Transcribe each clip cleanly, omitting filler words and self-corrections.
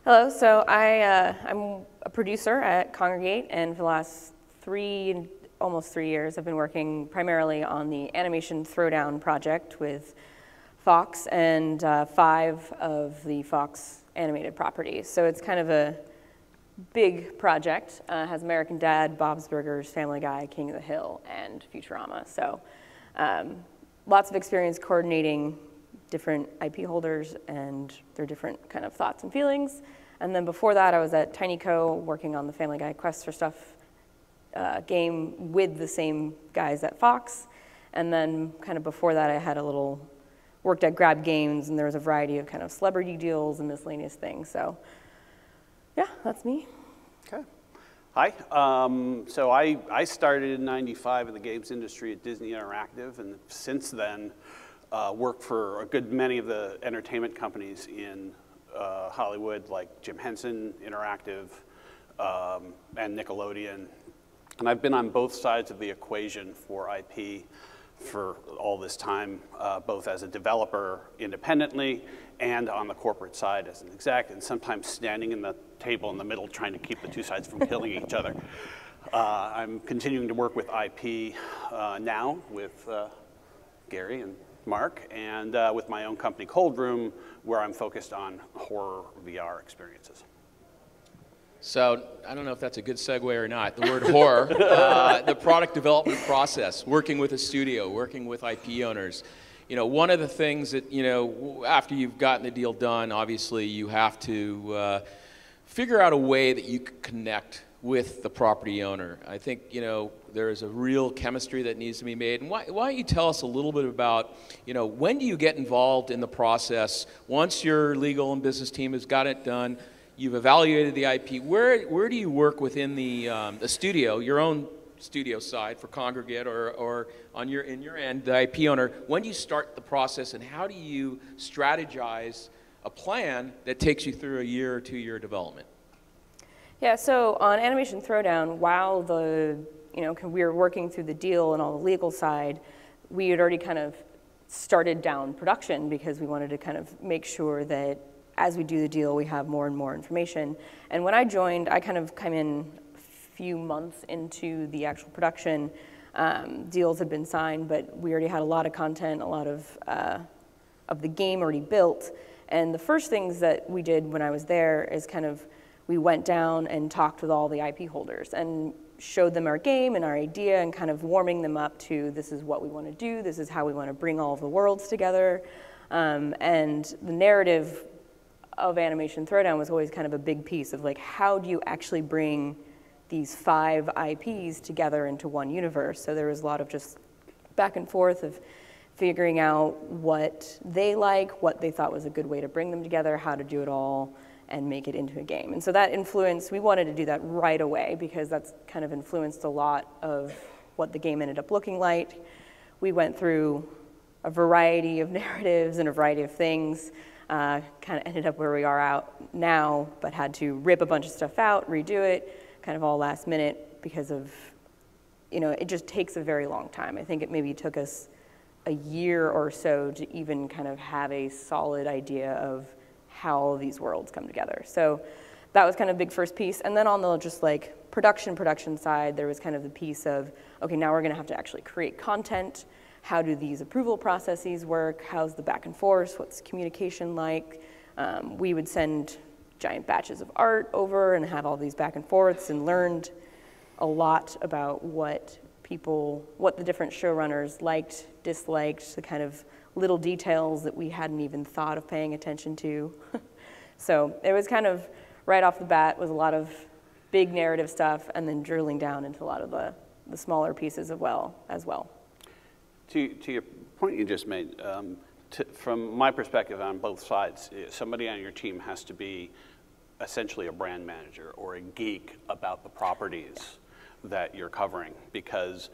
Hello, so I'm a producer at Congregate, and for the last almost 3 years, I've been working primarily on the animation throwdown project with Fox and 5 of the Fox animated properties. So it's kind of a big project. Has American Dad, Bob's Burgers, Family Guy, King of the Hill, and Futurama. So lots of experience coordinating different IP holders and their different kind of thoughts and feelings. And then before that, I was at TinyCo working on the Family Guy Quest for Stuff game with the same guys at Fox. And then kind of before that, I had worked at Grab Games, and there was a variety of kind of celebrity deals and miscellaneous things. So yeah, that's me. Okay. Hi. So I started in '95 in the games industry at Disney Interactive, and since then worked for a good many of the entertainment companies in Hollywood, like Jim Henson Interactive and Nickelodeon. And I've been on both sides of the equation for IP for all this time, both as a developer independently and on the corporate side as an exec, and sometimes standing in the table in the middle trying to keep the two sides from killing each other. I'm continuing to work with IP now with Gary and Mark, and with my own company, Cold Room, where I'm focused on horror VR experiences. So I don't know if that's a good segue or not, the word horror, the product development process, working with a studio, working with IP owners. You know, one of the things that, you know, after you've gotten the deal done, obviously you have to figure out a way that you can connect with the property owner. I think, you know, there is a real chemistry that needs to be made. And why don't you tell us a little bit about, you know, when do you get involved in the process? Once your legal and business team has got it done, you've evaluated the IP, where do you work within the studio, your own studio side for Congregate, or in your end, the IP owner? When do you start the process, and how do you strategize a plan that takes you through a year or 2 year development? Yeah, so on Animation Throwdown, while we were working through the deal and all the legal side, we had already kind of started down production because we wanted to kind of make sure that as we do the deal, we have more and more information. And when I joined, I kind of came in a few months into the actual production. Deals had been signed, but we already had a lot of content, a lot of the game already built. And the first things that we did when I was there is kind of, we went down and talked with all the IP holders and showed them our game and our idea, and kind of warming them up to, this is what we want to do, this is how we want to bring all of the worlds together. And the narrative of Animation Throwdown was always kind of a big piece of, like, how do you actually bring these 5 IPs together into one universe? So there was a lot of just back and forth of figuring out what they like, what they thought was a good way to bring them together, how to do it all, and make it into a game. And so that influenced, we wanted to do that right away because that's kind of influenced a lot of what the game ended up looking like. We went through a variety of narratives and a variety of things, kind of ended up where we are out now, but had to rip a bunch of stuff out, redo it, kind of all last minute because of, you know, it just takes a very long time. I think it maybe took us a year or so to even kind of have a solid idea of how these worlds come together. So that was kind of a big first piece. And then on the just like production side, there was kind of the piece of, okay, now we're gonna have to actually create content. How do these approval processes work? How's the back and forth? What's communication like? We would send giant batches of art over and have all these back and forths, and learned a lot about what the different showrunners liked, disliked, the kind of little details that we hadn't even thought of paying attention to. So it was kind of, right off the bat, was a lot of big narrative stuff, and then drilling down into a lot of the smaller pieces as well. To your point you just made, from my perspective on both sides, somebody on your team has to be essentially a brand manager or a geek about the properties that you're covering, because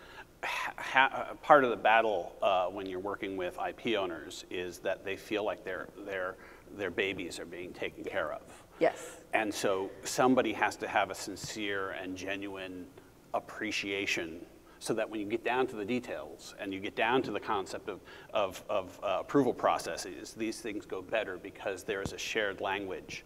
part of the battle when you're working with IP owners is that they feel like their babies are being taken care of. Yes. And so somebody has to have a sincere and genuine appreciation, so that when you get down to the details and you get down to the concept of approval processes, these things go better because there is a shared language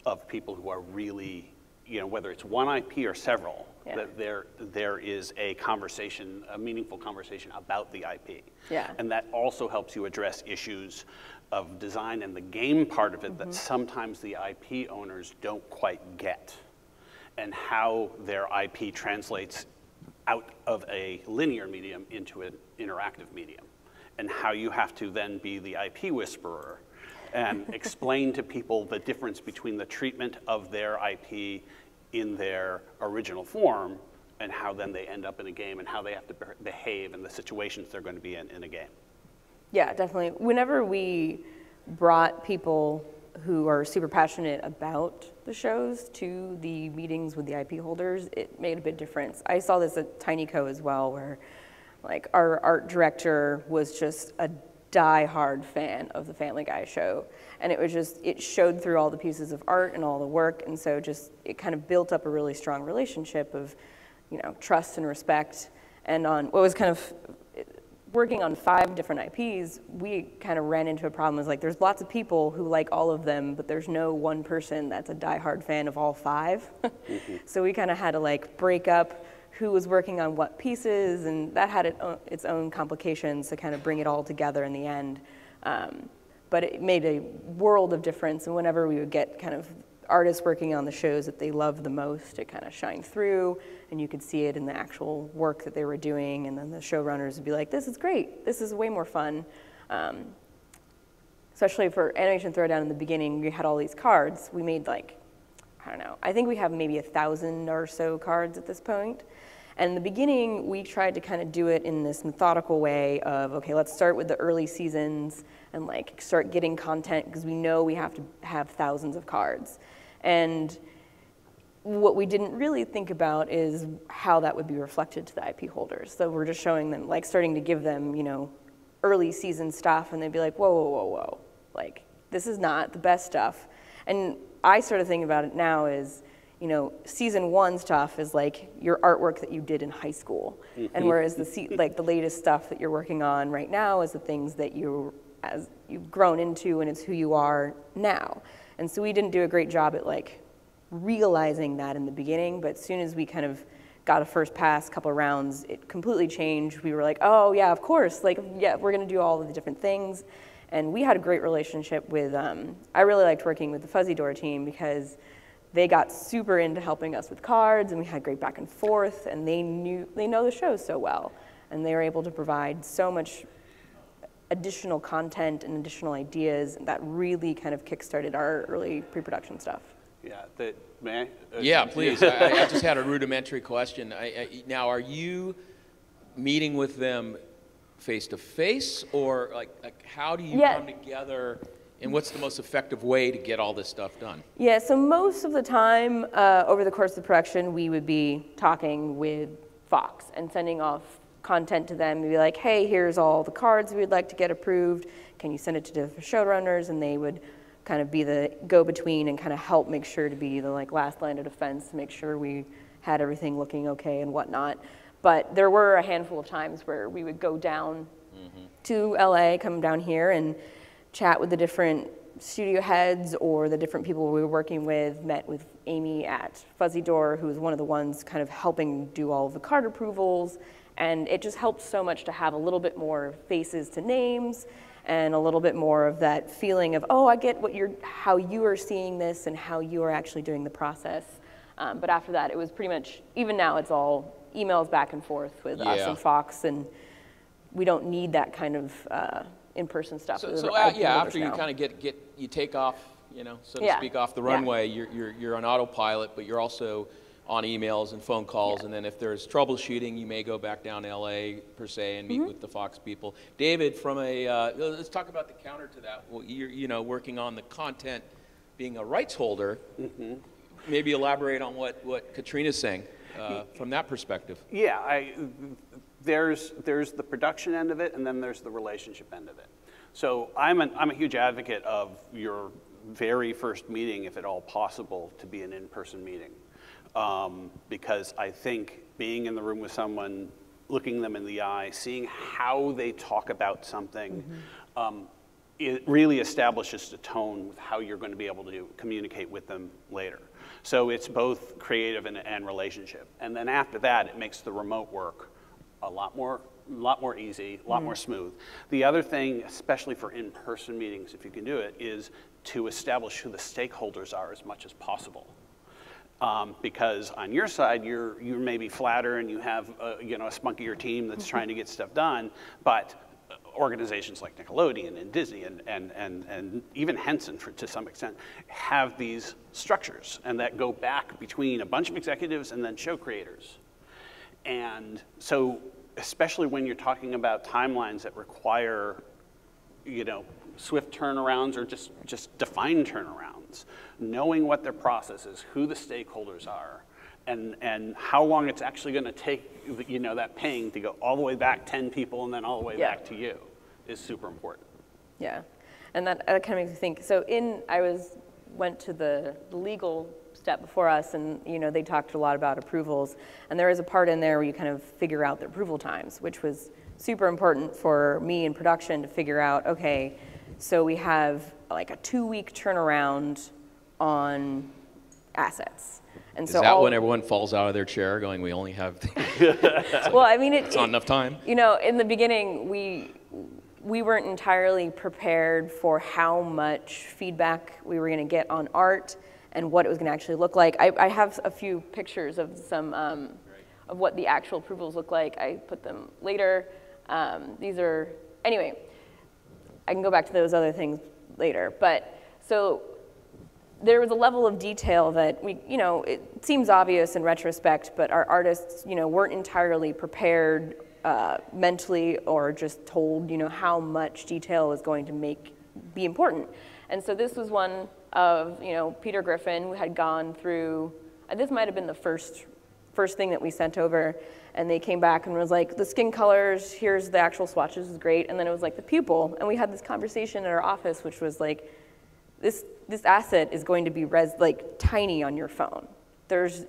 of people who are really, whether it's one IP or several, that there is a conversation, a meaningful conversation about the IP. Yeah. And that also helps you address issues of design and the game part of it that sometimes the IP owners don't quite get, and how their IP translates out of a linear medium into an interactive medium, and how you have to then be the IP whisperer and explain to people the difference between the treatment of their IP in their original form and how then they end up in a game and how they have to behave in the situations they're going to be in a game. Yeah, definitely. Whenever we brought people who are super passionate about the shows to the meetings with the IP holders, it made a big difference. I saw this at TinyCo as well, where like our art director was just a die-hard fan of the Family Guy show, and it showed through all the pieces of art and all the work, and so it kind of built up a really strong relationship of trust and respect. And on what was kind of working on 5 different IPs, we kind of ran into a problem. Is like there's lots of people who like all of them, but there's no one person that's a die-hard fan of all 5. So we kind of had to like break up who was working on what pieces, and that had its own complications to kind of bring it all together in the end. But it made a world of difference, and whenever we would get kind of artists working on the shows that they loved the most, it kind of shined through, and you could see it in the actual work that they were doing, and then the showrunners would be like, this is great, this is way more fun. Especially for Animation Throwdown in the beginning, we had all these cards. We made like, I don't know, I think we have maybe 1,000 or so cards at this point. And in the beginning, we tried to kind of do it in this methodical way of, okay, let's start with the early seasons and like start getting content because we know we have to have thousands of cards. And what we didn't really think about is how that would be reflected to the IP holders. So we're just showing them, like starting to give them, early season stuff, and they'd be like, whoa, whoa, whoa, whoa. Like, this is not the best stuff. And I started thinking about it now is, season 1 stuff is like your artwork that you did in high school. And whereas the latest stuff that you're working on right now is the things that you've grown into, and it's who you are now. And so we didn't do a great job at like realizing that in the beginning, but as soon as we kind of got a first pass, couple of rounds, it completely changed. We were like, oh yeah, of course, like, yeah, we're gonna do all of the different things. And we had a great relationship with, I really liked working with the Fuzzy Door team because they got super into helping us with cards, and we had great back and forth, and they know the show so well, and they were able to provide so much additional content and additional ideas that really kind of kickstarted our early pre-production stuff. Yeah, may I? Yeah, please. I just had a rudimentary question. Now, are you meeting with them face-to-face, or like how do you come together? And what's the most effective way to get all this stuff done? Yeah, so most of the time over the course of production, we would be talking with Fox and sending off content to them and be like, hey, here's all the cards we'd like to get approved. Can you send it to the showrunners? And they would kind of be the go-between and kind of help make sure to be the like last line of defense to make sure we had everything looking okay and whatnot. But there were a handful of times where we would go down to LA, come down here, and chat with the different studio heads or the different people we were working with, met with Amy at Fuzzy Door, who was one of the ones kind of helping do all of the card approvals. And it just helped so much to have a little bit more faces to names and a little bit more of that feeling of, oh, I get how you are seeing this and how you are actually doing the process. But after that, it was pretty much, even now it's all emails back and forth with us and Fox, and we don't need that kind of in-person stuff. So after you kind of you take off, so to speak, off the runway, you're on autopilot, but you're also on emails and phone calls, and then if there's troubleshooting, you may go back down to LA per se and meet with the Fox people. David, from let's talk about the counter to that. Well, you're working on the content, being a rights holder. Maybe elaborate on what Katrina's saying from that perspective. Yeah, there's the production end of it, and then there's the relationship end of it. So I'm a huge advocate of your very first meeting, if at all possible, to be an in-person meeting. Because I think being in the room with someone, looking them in the eye, seeing how they talk about something, it really establishes the tone with how you're going to be able to communicate with them later. So it's both creative and relationship. And then after that, it makes the remote work a lot more easy, a lot more smooth. The other thing, especially for in-person meetings, if you can do it, is to establish who the stakeholders are as much as possible. Because on your side, you're maybe flatter and you have a spunkier team that's trying to get stuff done, but organizations like Nickelodeon and Disney and even Henson, to some extent, have these structures and that go back between a bunch of executives and then show creators. And so, especially when you're talking about timelines that require, swift turnarounds or just defined turnarounds, knowing what their process is, who the stakeholders are, and how long it's actually going to take, that ping to go all the way back 10 people and then all the way back to you is super important. Yeah, and that kind of makes me think. So went to the legal step before us, and they talked a lot about approvals, and there is a part in there where you kind of figure out the approval times, which was super important for me in production to figure out. Okay, so we have like a 2-week turnaround on assets. And so is that when everyone falls out of their chair going, we only have... Well, I mean, it's not enough time. In the beginning, we weren't entirely prepared for how much feedback we were going to get on art and what it was going to actually look like. I have a few pictures of some of what the actual approvals look like. I put them later. Anyway, I can go back to those other things later. But so there was a level of detail that it seems obvious in retrospect, but our artists, weren't entirely prepared mentally or just told, how much detail is going to be important. And so this was one of, Peter Griffin had gone through, this might have been the first thing that we sent over, and they came back and was like, the skin colors, here's the actual swatches, is great, and then it was like the pupil, and we had this conversation at our office, which was like, this asset is going to be tiny on your phone. There's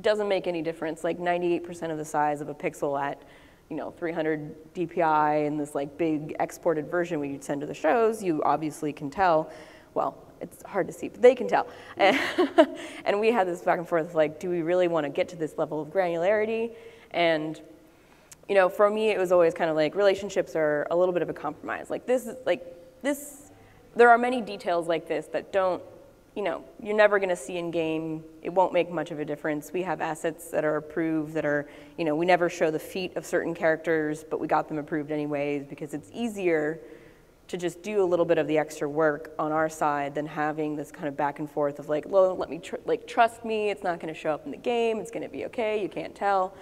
doesn't make any difference, 98% of the size of a pixel at 300 DPI and this big exported version we send to the shows, you obviously can tell. Well, it's hard to see, but they can tell. And we had this back and forth, do we really want to get to this level of granularity? And for me, it was always kind of relationships are a little bit of a compromise. There are many details like this that don't, you're never going to see in game. It won't make much of a difference. We have assets that are approved that are, we never show the feet of certain characters, but we got them approved anyways because it's easier to just do a little bit of the extra work on our side than having this kind of back and forth of let me trust me, it's not going to show up in the game, it's going to be okay, you can't tell.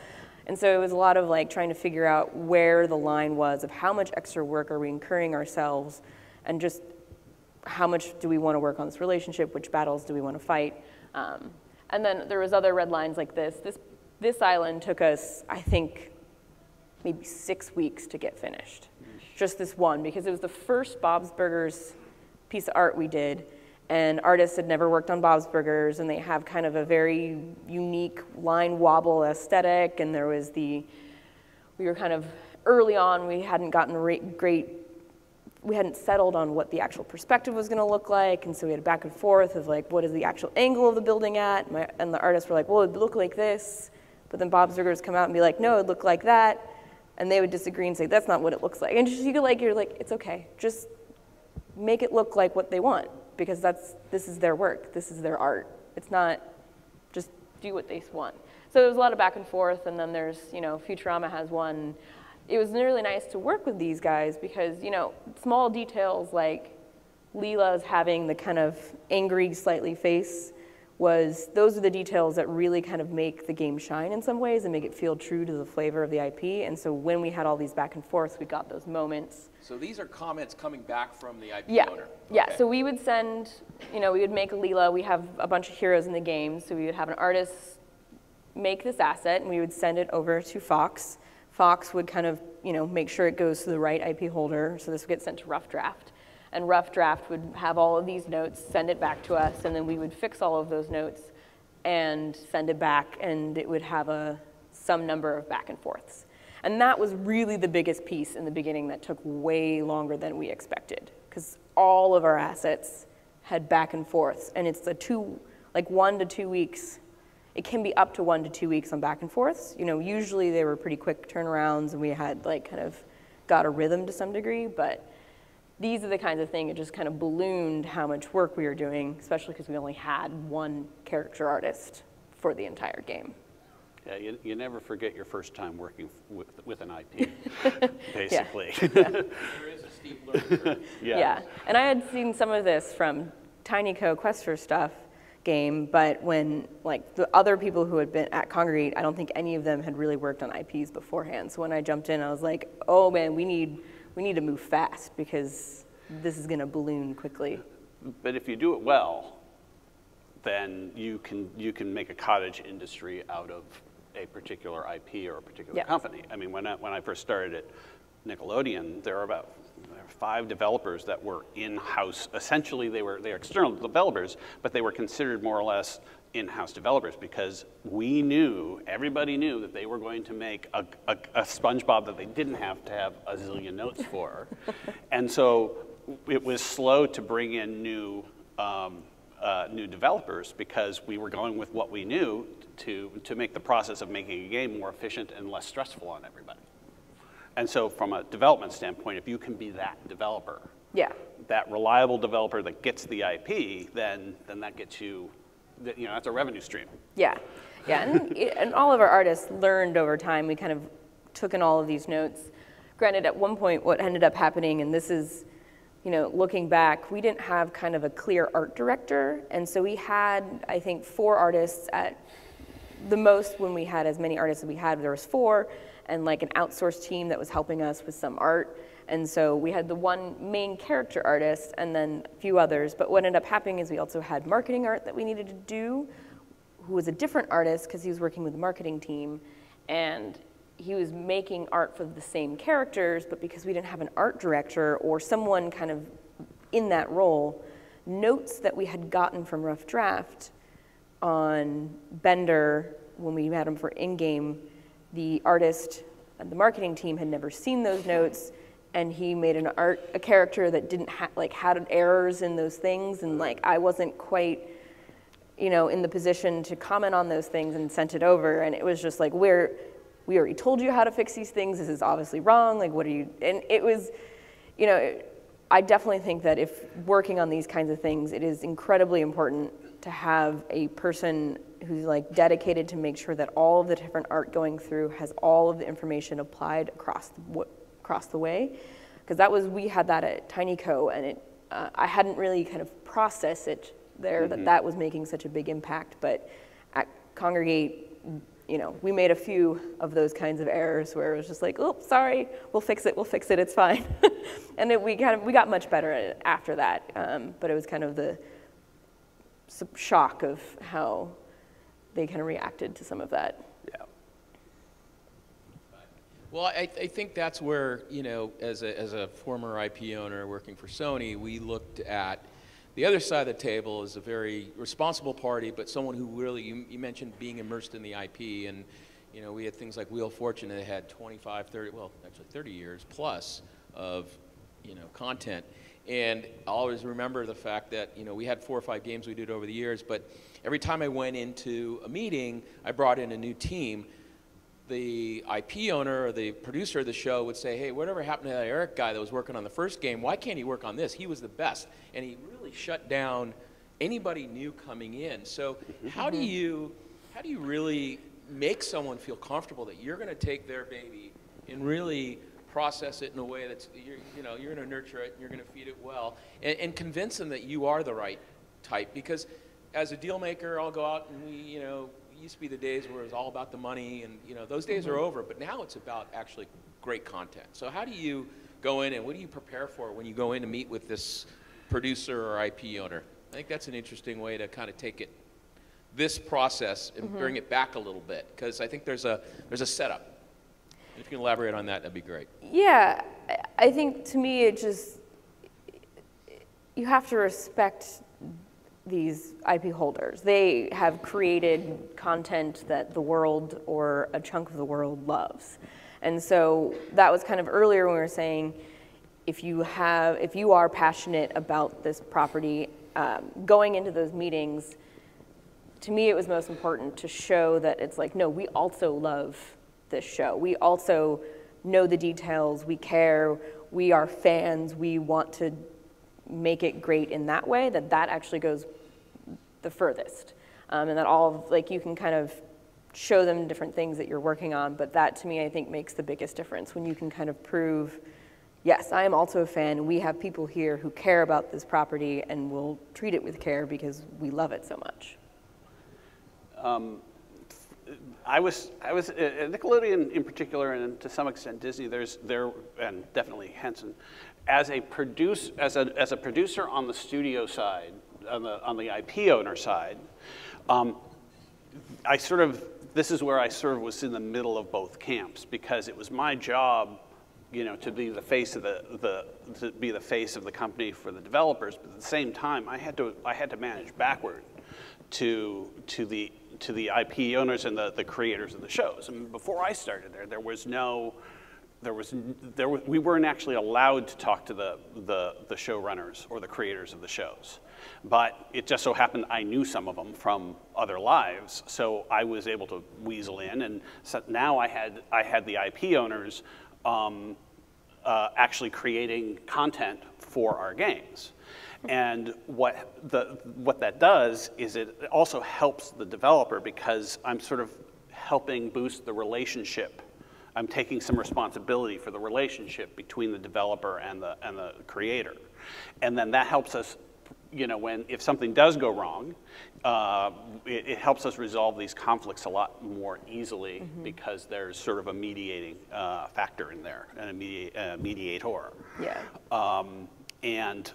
And so it was a lot of trying to figure out where the line was of how much extra work are we incurring ourselves and just how much do we want to work on this relationship, which battles do we want to fight. And then there was other red lines like this. This island took us, I think, maybe 6 weeks to get finished. Just this one, because it was the first Bob's Burgers piece of art we did, and artists had never worked on Bob's Burgers, and they have kind of a very unique line wobble aesthetic, and there was we were kind of, early on, we hadn't gotten we hadn't settled on what the actual perspective was going to look like, and so we had a back and forth of what is the actual angle of the building at, and the artists were like, well, it'd look like this, but then Bob's Burgers come out and be like, no, it'd look like that, and they would disagree and say, that's not what it looks like. And just, you're like, it's okay. Just make it look like what they want, because this is their work. This is their art. It's not just do what they want. So there was a lot of back and forth, and then there's, Futurama has one. It was really nice to work with these guys because, small details like Leela's having the kind of angry, slightly face those are the details that really kind of make the game shine in some ways and make it feel true to the flavor of the IP. And so when we had all these back and forths, we got those moments. So these are comments coming back from the IP owner? Okay. Yeah, so we would send, we would make a Leela. We have a bunch of heroes in the game, so we would have an artist make this asset, and we would send it over to Fox. Fox would kind of, make sure it goes to the right IP holder, so this would get sent to Rough Draft. And Rough Draft would have all of these notes, send it back to us, and then we would fix all of those notes and send it back, and it would have some number of back and forths. And that was really the biggest piece in the beginning that took way longer than we expected. because all of our assets had back and forths, and it's like 1 to 2 weeks. It can be up to 1 to 2 weeks on back and forths. You know, usually they were pretty quick turnarounds, and we had like kind of got a rhythm to some degree, but these are the kinds of things, it just kind of ballooned how much work we were doing, especially because we only had one character artist for the entire game. Yeah, you never forget your first time working with an IP, basically. Yeah. There is a steep learning curve. Yeah, and I had seen some of this from TinyCo Quest for Stuff game, but when like the other people who had been at Congregate, I don't think any of them had really worked on IPs beforehand. So when I jumped in, I was like, oh man, we need to move fast because this is going to balloon quickly. But if you do it well, then you can make a cottage industry out of a particular IP or a particular company. I mean, when I first started at Nickelodeon, there were 5 developers that were in-house. Essentially, they were external developers, but they were considered more or less in-house developers because everybody knew that they were going to make a SpongeBob that they didn't have to have a zillion notes for. And so it was slow to bring in new developers because we were going with what we knew to make the process of making a game more efficient and less stressful on everybody. And so from a development standpoint, if you can be that developer, that reliable developer that gets the IP, then that gets you, that's a revenue stream. Yeah, and all of our artists learned over time. We kind of took in all of these notes. Granted, at one point, what ended up happening, and this is, looking back, we didn't have kind of a clear art director, and so we had, I think, 4 artists at the most. When we had as many artists as we had, there was 4, and like an outsourced team that was helping us with some art. And so we had the one main character artist and then a few others. But what ended up happening is we also had marketing art that we needed to do, who was a different artist because he was working with the marketing team. And he was making art for the same characters, but because we didn't have an art director or someone kind of in that role, notes that we had gotten from Rough Draft on Bender when we had him for in-game, the artist and the marketing team had never seen those notes, and he made a character that didn't had errors in those things, and like I wasn't quite, in the position to comment on those things and sent it over, and it was just like we already told you how to fix these things. This is obviously wrong. Like, what are you? And it was, I definitely think that if working on these kinds of things, it is incredibly important to have a person who's like dedicated to make sure that all of the different art going through has all of the information applied across the way, because we had that at TinyCo, and I hadn't really kind of processed it there that was making such a big impact. But at Congregate, we made a few of those kinds of errors where it was just like, oh, sorry, we'll fix it, it's fine. And we got much better at it after that, but it was kind of the shock of how they kind of reacted to some of that. Yeah. Well, I think that's where, as a former IP owner working for Sony, we looked at the other side of the table as a very responsible party, but someone who really, you mentioned being immersed in the IP, and we had things like Wheel of Fortune that had 25, 30, well, actually 30 years plus of, content. And I'll always remember the fact that, we had 4 or 5 games we did over the years, but every time I went into a meeting, I brought in a new team. The IP owner or the producer of the show would say, hey, whatever happened to that Eric guy that was working on the first game, why can't he work on this? He was the best. And he really shut down anybody new coming in. So how do you really make someone feel comfortable that you're going to take their baby and really process it in a way that's, you're going to nurture it, and you're going to feed it well, and convince them that you are the right type? Because as a deal maker, I'll go out and it used to be the days where it was all about the money, and those days are over, but now it's about actually great content. So how do you go in, and what do you prepare for when you go in to meet with this producer or IP owner? I think that's an interesting way to kind of take this process and bring it back a little bit, because I think there's a setup. If you can elaborate on that, that'd be great. Yeah, I think to me you have to respect these IP holders. They have created content that the world or a chunk of the world loves. And so that was kind of earlier when we were saying, if you are passionate about this property, going into those meetings, to me it was most important to show that it's like, no, we also love this show. We also know the details, we care, we are fans, we want to make it great in that way, that actually goes the furthest. And that like you can kind of show them different things that you're working on, but that to me I think makes the biggest difference when you can kind of prove, yes, I am also a fan, we have people here who care about this property and will treat it with care because we love it so much. I was Nickelodeon in particular, and to some extent Disney. And definitely Henson, as a producer on the studio side, on the IP owner side. This is where I sort of was in the middle of both camps, because it was my job, to be the face of the company for the developers, but at the same time I had to manage backward to the IP owners and the creators of the shows. I mean, before I started we weren't actually allowed to talk to the showrunners or the creators of the shows. But it just so happened I knew some of them from other lives, so I was able to weasel in. And so now I had the IP owners actually creating content for our games. And what that does is it also helps the developer, because I'm sort of helping boost the relationship. I'm taking some responsibility for the relationship between the developer and the creator. And then that helps us, if something does go wrong, it helps us resolve these conflicts a lot more easily, because there's sort of a mediating factor in there, and a mediator. Yeah. And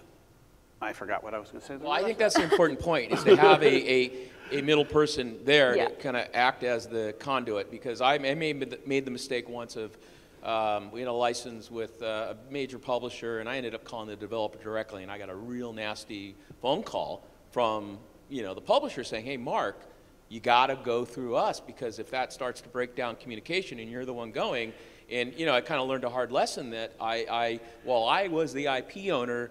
I forgot what I was going to say. Well, I think that's the important point, is to have a middle person there to kind of act as the conduit, because I made the mistake once of, we had a license with a major publisher, and I ended up calling the developer directly, and I got a real nasty phone call from the publisher saying, hey, Mark, you got to go through us, because if that starts to break down communication and you're the one going, and I kind of learned a hard lesson that while I was the IP owner,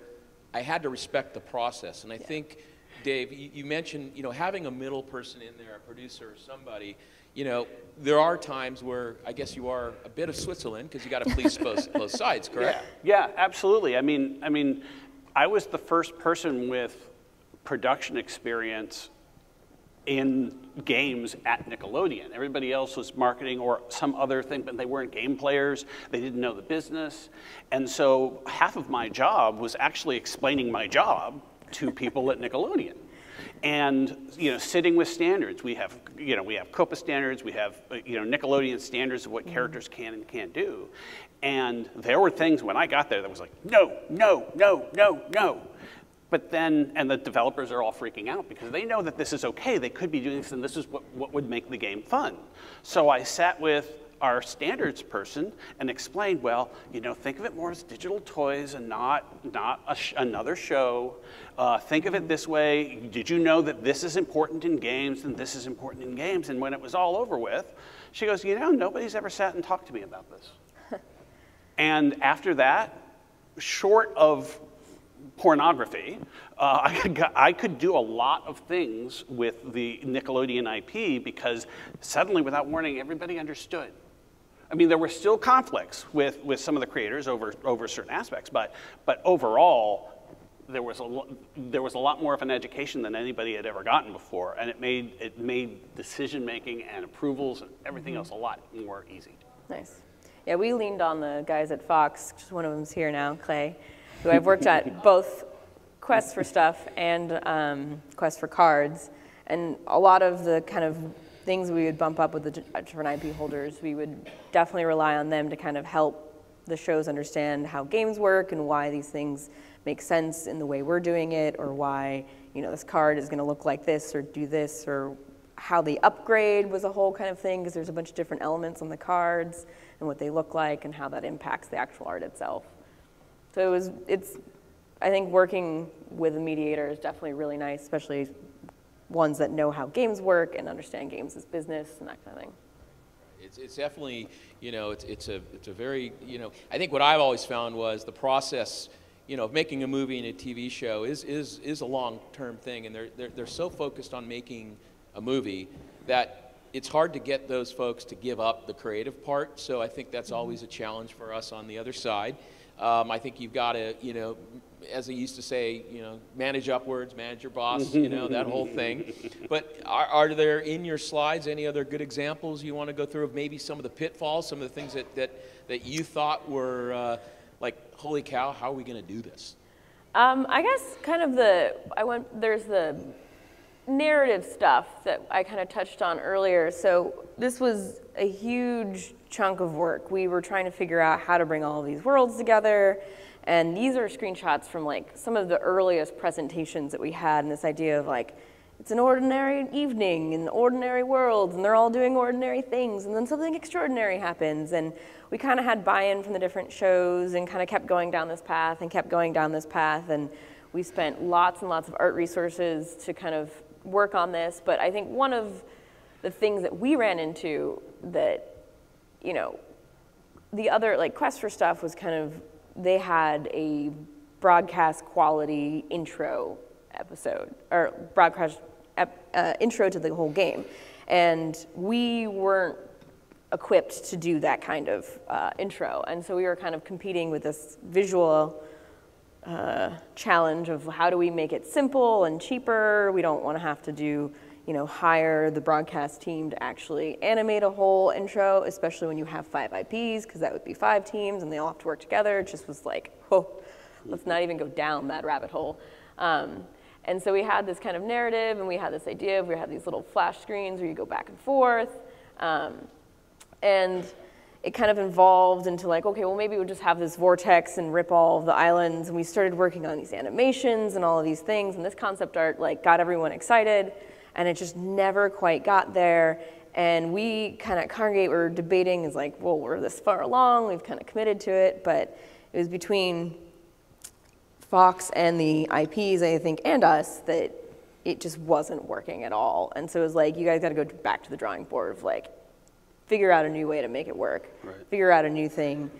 I had to respect the process. And I think, Dave, you mentioned, having a middle person in there, a producer or somebody, there are times where I guess you are a bit of Switzerland, because you got to please both sides, correct? Yeah, absolutely. I mean, I was the first person with production experience in games at Nickelodeon. Everybody else was marketing or some other thing, but they weren't game players. They didn't know the business. And so half of my job was actually explaining my job to people at Nickelodeon. And sitting with standards. We have COPA standards. We have Nickelodeon standards of what characters can and can't do. And there were things when I got there that was like, no, no, no, no, no. But then, and the developers are all freaking out because they know that this is okay. They could be doing this, and this is what would make the game fun. So I sat with our standards person and explained, well, think of it more as digital toys and not another show. Think of it this way. Did you know that this is important in games and this is important in games? And when it was all over with, she goes, nobody's ever sat and talked to me about this. And after that, short of pornography, I could do a lot of things with the Nickelodeon IP, because suddenly, without warning, everybody understood. I mean, there were still conflicts with some of the creators over certain aspects, but overall, there was a lot more of an education than anybody had ever gotten before, and it made decision making and approvals and everything else a lot more easy. Nice. Yeah, we leaned on the guys at Fox. Just one of them's here now, Clay, who I've worked at both Quest for Stuff and Quest for Cards. And a lot of the kind of things we would bump up with the different IP holders, we would definitely rely on them to kind of help the shows understand how games work and why these things make sense in the way we're doing it, or why this card is going to look like this or do this, or how the upgrade was a whole kind of thing, because there's a bunch of different elements on the cards and what they look like and how that impacts the actual art itself. So I think working with a mediator is definitely really nice, especially ones that know how games work and understand games as business and that kind of thing. It's definitely, you know, it's a very, you know, I think what I've always found was the process, you know, of making a movie and a TV show is a long-term thing, and they're so focused on making a movie that it's hard to get those folks to give up the creative part. So I think that's always a challenge for us on the other side. I think you've got to, you know, as I used to say, you know, manage upwards, manage your boss, you know, that whole thing. But are there in your slides any other good examples you want to go through of maybe some of the pitfalls, some of the things that you thought were like, holy cow, how are we going to do this? I guess kind of there's the narrative stuff that I kind of touched on earlier. So this was a huge chunk of work. We were trying to figure out how to bring all of these worlds together. And these are screenshots from like some of the earliest presentations that we had, and this idea of like, it's an ordinary evening in ordinary worlds, and they're all doing ordinary things, and then something extraordinary happens. And we kind of had buy-in from the different shows and kind of kept going down this path and kept going down this path. And we spent lots and lots of art resources to kind of work on this. But I think one of the things that we ran into that, you know, the other, like Quest for Stuff was kind of, they had a broadcast quality intro episode, or broadcast intro to the whole game. And we weren't equipped to do that kind of intro. And so we were kind of competing with this visual challenge of how do we make it simple and cheaper. We don't want to have to do, you know, hire the broadcast team to actually animate a whole intro, especially when you have 5 IPs, because that would be 5 teams and they all have to work together. It just was like, oh, let's not even go down that rabbit hole. And so we had this kind of narrative, and we had this idea of, we had these little flash screens where you go back and forth. And it kind of evolved into like, okay, well maybe we'll just have this vortex and rip all of the islands. And we started working on these animations and all of these things. And this concept art like got everyone excited. And it just never quite got there. And we kind of at Congregate were debating, is like, well, we're this far along, we've kind of committed to it, but it was between Fox and the IPs, I think, and us, that it just wasn't working at all. And so it was like, you guys got to go back to the drawing board of like, figure out a new way to make it work, figure out a new thing.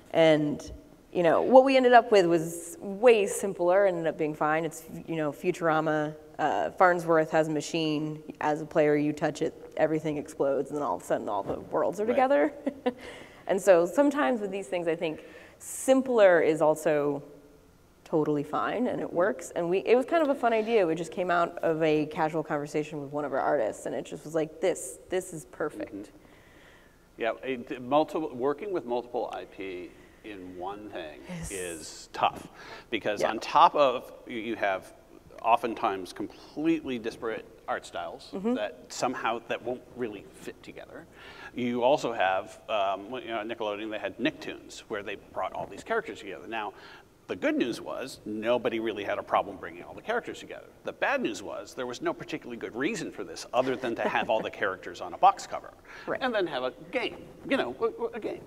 And you know, what we ended up with was way simpler, ended up being fine. It's, you know, Futurama. Farnsworth has a machine. As a player, you touch it, everything explodes, and then all of a sudden all the worlds are together. And so sometimes with these things, I think simpler is also totally fine, and it works. And it was kind of a fun idea. It just came out of a casual conversation with one of our artists, and it just was like, this is perfect. Yeah, working with multiple IP in one thing is tough, because on top of, you have oftentimes completely disparate art styles that won't really fit together. You also have, you know, Nickelodeon, they had Nicktoons, where they brought all these characters together. Now, the good news was nobody really had a problem bringing all the characters together. The bad news was there was no particularly good reason for this other than to have all the characters on a box cover and then have a game, you know, a game.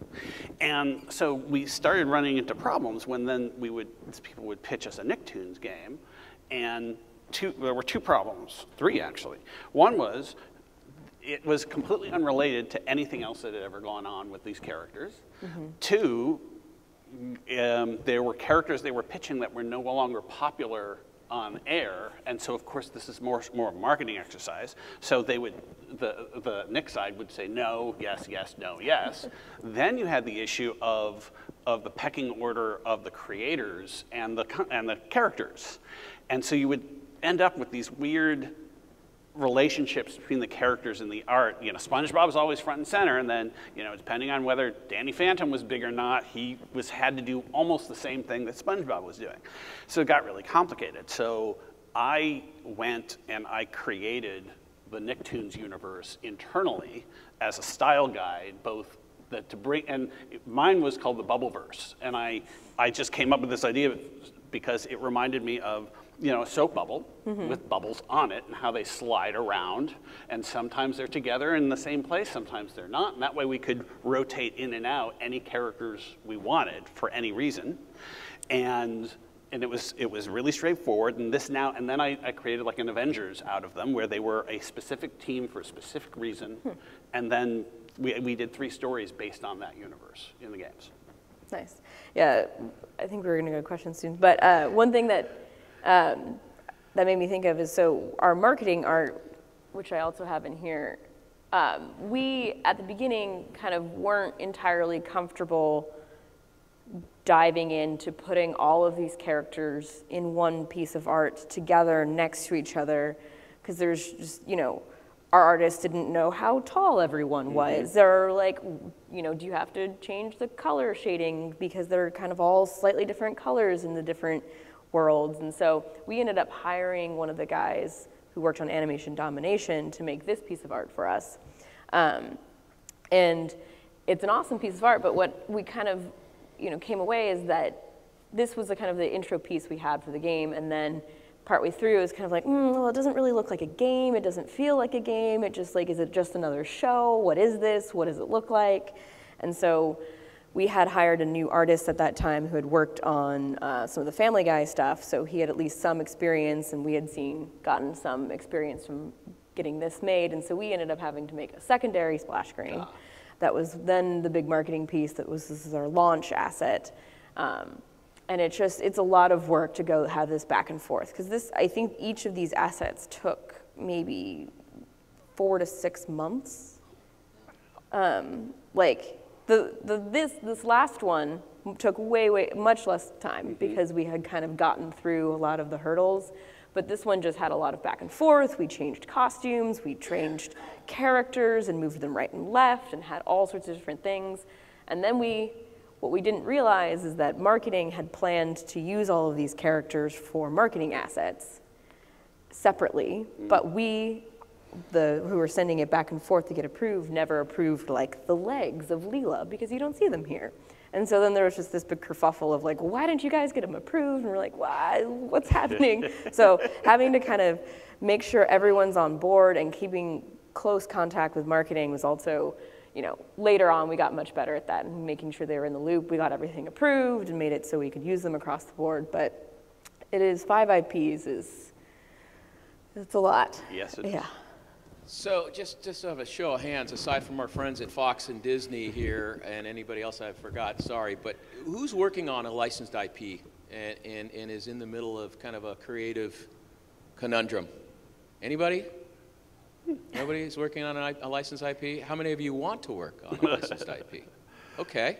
And so we started running into problems when then people would pitch us a Nicktoons game, and there were 2 problems, 3 actually. One was, it was completely unrelated to anything else that had ever gone on with these characters. 2, there were characters they were pitching that were no longer popular on air, and so of course this is more a marketing exercise. So they would, the Nick side would say no, yes, yes, no, yes. Then you had the issue of the pecking order of the creators and the characters, and so you would end up with these weird relationships between the characters and the art. You know, SpongeBob was always front and center, and then, you know, depending on whether Danny Phantom was big or not, he had to do almost the same thing that SpongeBob was doing. So it got really complicated. So I went and I created the Nicktoons universe internally as a style guide, both to bring, and mine was called the Bubbleverse, and I just came up with this idea because it reminded me of, you know, a soap bubble with bubbles on it and how they slide around, and sometimes they're together in the same place, sometimes they're not, and that way we could rotate in and out any characters we wanted for any reason. And it was really straightforward, and then I created like an Avengers out of them, where they were a specific team for a specific reason, and then we did 3 stories based on that universe in the games. Nice. Yeah, I think we're going to go to questions soon. But one thing that that made me think of is, so our marketing art, which I also have in here, we at the beginning kind of weren't entirely comfortable diving into putting all of these characters in one piece of art together next to each other, because there's just, you know, our artists didn't know how tall everyone was. They're like, you know, do you have to change the color shading because they're kind of all slightly different colors in the different worlds? And so we ended up hiring one of the guys who worked on Animation Domination to make this piece of art for us. And it's an awesome piece of art, but what we kind of, you know, came away is that this was the kind of the intro piece we had for the game, and then partway through it was kind of like, well, it doesn't really look like a game, it doesn't feel like a game, it just like, is it just another show? What is this? What does it look like? And so we had hired a new artist at that time who had worked on some of the Family Guy stuff, so he had at least some experience, and we had gotten some experience from getting this made, and so we ended up having to make a secondary splash screen. That was then the big marketing piece that was, this is our launch asset. And it's a lot of work to go have this back and forth, because this, I think each of these assets took maybe 4 to 6 months. Like this last one took much less time because we had kind of gotten through a lot of the hurdles. But this one just had a lot of back and forth. We changed costumes, we changed characters and moved them right and left and had all sorts of different things. And then what we didn't realize is that marketing had planned to use all of these characters for marketing assets separately, but who were sending it back and forth to get approved never approved like the legs of Leela, because you don't see them here. And so then there was just this big kerfuffle of like, well, why didn't you guys get them approved? And we're like, what's happening? So having to kind of make sure everyone's on board and keeping close contact with marketing was also, you know, later on we got much better at that and making sure they were in the loop. We got everything approved and made it so we could use them across the board. But it is 5 IPs it's a lot. Yes, it is. Yeah. So just to have a show of hands, aside from our friends at Fox and Disney here and anybody else I forgot, sorry, but who's working on a licensed IP and is in the middle of kind of a creative conundrum? Anybody? Nobody's working on a licensed IP? How many of you want to work on a licensed IP? Okay,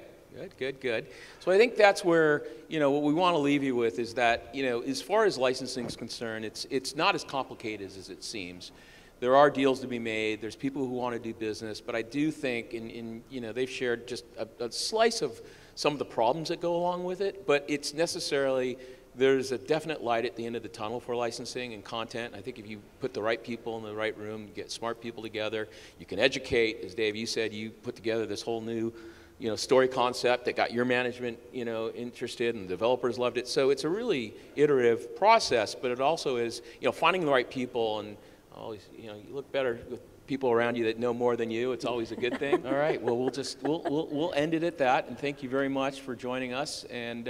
good. So I think that's where, you know, what we want to leave you with is that, you know, as far as licensing is concerned, it's not as complicated as it seems. There are deals to be made. There's people who want to do business, but I do think, you know, they've shared just a slice of some of the problems that go along with it, but it's necessarily, there's a definite light at the end of the tunnel for licensing and content. I think if you put the right people in the right room, get smart people together, you can educate. As Dave, you said, you put together this whole new, you know, story concept that got your management, you know, interested, and the developers loved it. So it's a really iterative process, but it also is, you know, finding the right people, and always, you know, you look better with people around you that know more than you. It's always a good thing. All right. Well, we'll end it at that, and thank you very much for joining us, and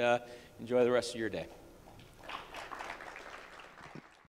enjoy the rest of your day.